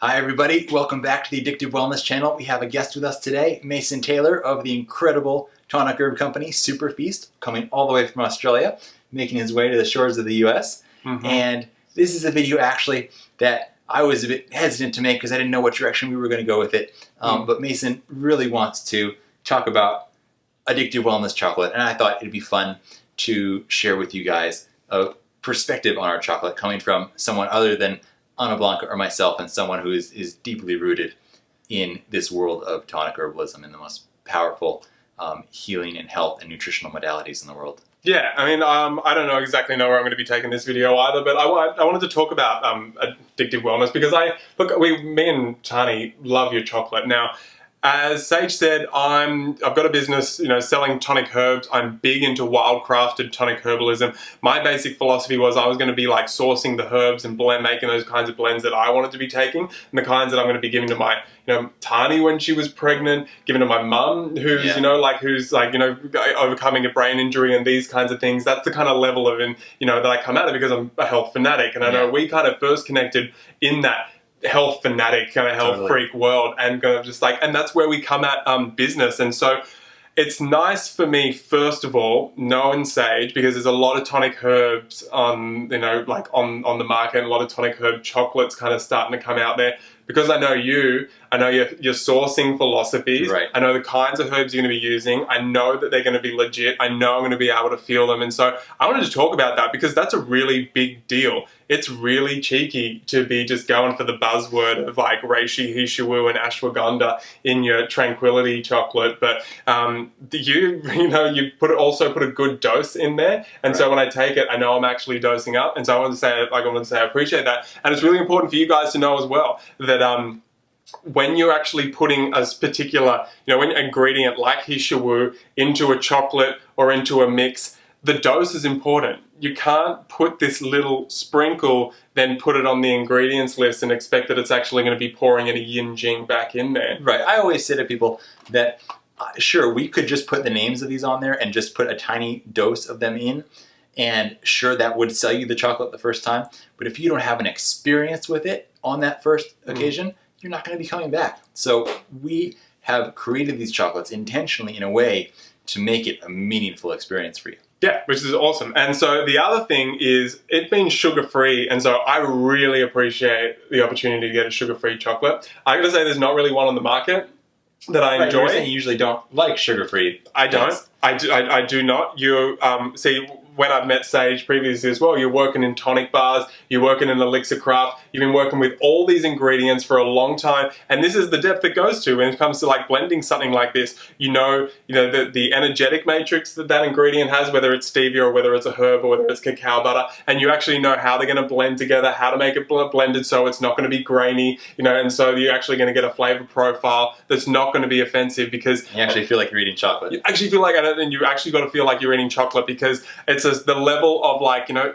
Hi everybody, welcome back to the Addictive Wellness channel. We have a guest with us today, Mason Taylor of the incredible tonic herb company Superfeast, coming all the way from Australia, making his way to the shores of the US. And this is a video actually that I was a bit hesitant to make because I didn't know what direction we were going to go with it. But Mason really wants to talk about Addictive Wellness chocolate, and I thought it'd be fun to share with you guys a perspective on our chocolate coming from someone other than AnnaBlanca or myself, and someone who is deeply rooted in this world of tonic herbalism and the most powerful healing and health and nutritional modalities in the world. Yeah, I mean, I don't exactly know where I'm going to be taking this video either, but I wanted to talk about addictive wellness because me and Tani love your chocolate. Now, as Sage said, I've got a business, selling tonic herbs. I'm big into wildcrafted tonic herbalism. My basic philosophy was I was going to be like sourcing the herbs and making those kinds of blends that I wanted to be taking, and the kinds that I'm going to be giving to my, Tani when she was pregnant, giving to my mum who's, overcoming a brain injury and these kinds of things. That's the kind of level of, that I come at it because I'm a health fanatic, and I know we kind of first connected in that health fanatic kind of health freak world, and kind of just and that's where we come at business. And so it's nice for me, first of all, knowing Sage, because there's a lot of tonic herbs on on the market, and a lot of tonic herb chocolates kind of starting to come out there. Because I know you, I know your sourcing philosophies, I know the kinds of herbs you're going to be using, I know that they're going to be legit, I know I'm going to be able to feel them, and so I wanted to talk about that because that's a really big deal. It's really cheeky to be just going for the buzzword of like reishi, hishiwu, and ashwagandha in your tranquility chocolate, but you also put a good dose in there, and so when I take it, I know I'm actually dosing up, and so I wanted to say I appreciate that, and it's really important for you guys to know as well that when you're actually putting a particular, an ingredient like hishiwu into a chocolate or into a mix, the dose is important. You can't put this little sprinkle, then put it on the ingredients list and expect that it's actually going to be pouring any yin-jing back in there. Right. I always say to people that, sure, we could just put the names of these on there and just put a tiny dose of them in, and sure, that would sell you the chocolate the first time. But if you don't have an experience with it on that first occasion, you're not going to be coming back. So we have created these chocolates intentionally in a way to make it a meaningful experience for you. Yeah, which is awesome. And so the other thing is it being sugar-free, and so I really appreciate the opportunity to get a sugar-free chocolate. I gotta say there's not really one on the market that I enjoy. You usually don't like sugar-free. I don't. I do not. You see, when I've met Sage previously as well, you're working in tonic bars, you're working in Elixir Craft, you've been working with all these ingredients for a long time, and this is the depth it goes to when it comes to blending something like this. The energetic matrix that ingredient has, whether it's stevia or whether it's a herb or whether it's cacao butter, and you actually know how they're going to blend together, how to make it blended so it's not going to be grainy, and so you're actually going to get a flavor profile that's not going to be offensive because you actually feel like you're eating chocolate. You actually feel like, and you actually got to feel like you're eating chocolate because it's the level of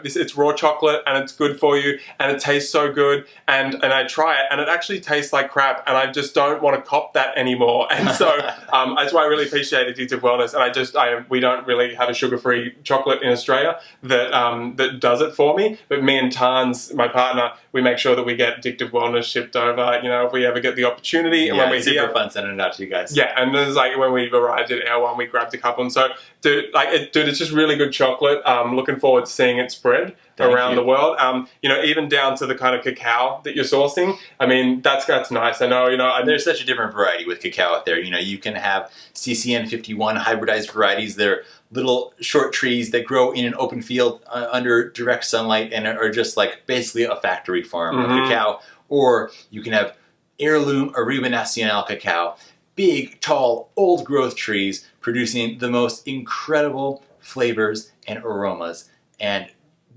it's raw chocolate and it's good for you and it tastes so good, and I try it and it actually tastes like crap, and I just don't want to cop that anymore. And so that's why I really appreciate Addictive Wellness, and we don't really have a sugar-free chocolate in Australia that does it for me, but me and Tans, my partner, we make sure that we get Addictive Wellness shipped over, if we ever get the opportunity. And when it's super fun sending it out to you guys. Yeah, and then when we arrived at Air One, we grabbed a couple, and so dude, it's just really good chocolate. Looking forward to seeing it spread around the world. Even down to the kind of cacao that you're sourcing. I mean, that's nice. I know, there's such a different variety with cacao out there. You can have CCN 51 hybridized varieties. They're little short trees that grow in an open field under direct sunlight and are just basically a factory farm of cacao. Or you can have heirloom Arriba Nacional cacao, big, tall, old growth trees producing the most incredible flavors and aromas. And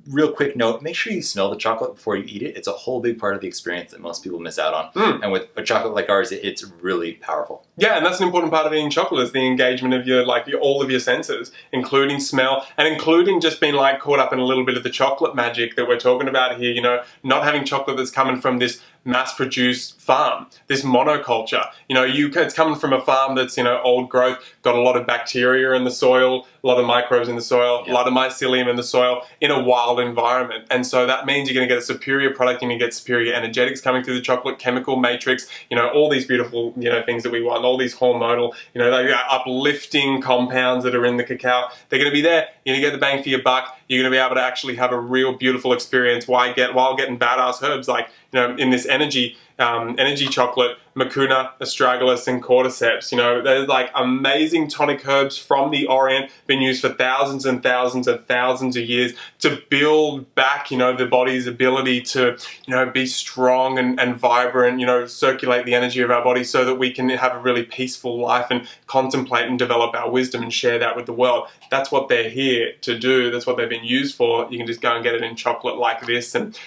real quick note, make sure you smell the chocolate before you eat it. It's a whole big part of the experience that most people miss out on. And with a chocolate like ours, it's really powerful. Yeah, and that's an important part of eating chocolate is the engagement of all of your senses, including smell, and including just being like caught up in a little bit of the chocolate magic that we're talking about here, you know, not having chocolate that's coming from this mass-produced farm, this monoculture. You know, it's coming from a farm that's, you know, old growth, got a lot of bacteria in the soil, a lot of microbes in the soil, a lot of mycelium in the soil, in a wild environment. And so that means you're going to get a superior product, and you get superior energetics coming through the chocolate, chemical matrix, you know, all these beautiful, you know, things that we want, all these hormonal, you know, like uplifting compounds that are in the cacao. They're going to be there. You're going to get the bang for your buck. You're going to be able to actually have a real beautiful experience while getting badass herbs like, you know, in this energy chocolate, mucuna, astragalus, and cordyceps. You know, they're like amazing tonic herbs from the Orient, been used for thousands and thousands and thousands of years to build back, you know, the body's ability to, you know, be strong and vibrant, you know, circulate the energy of our body so that we can have a really peaceful life and contemplate and develop our wisdom and share that with the world. That's what they're here to do. That's what they've been used for. You can just go and get it in chocolate like this, and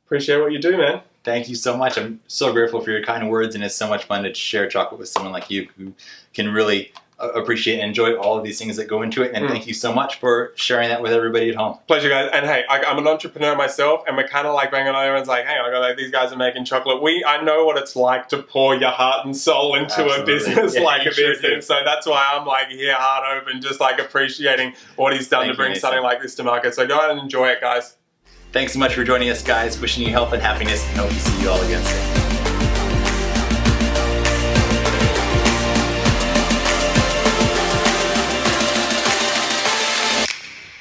appreciate what you do, man. Thank you so much. I'm so grateful for your kind words, and it's so much fun to share chocolate with someone like you who can really appreciate and enjoy all of these things that go into it. And thank you so much for sharing that with everybody at home. Pleasure, guys. And hey, I'm an entrepreneur myself, and we're kind of like banging on everyone's like, hey, I got like these guys are making chocolate. I know what it's like to pour your heart and soul into a business like this. And so that's why I'm like here, heart open, just like appreciating what he's done to bring something like this to market. So go ahead and enjoy it, guys. Thanks so much for joining us, guys. Wishing you health and happiness, and hope to see you all again soon.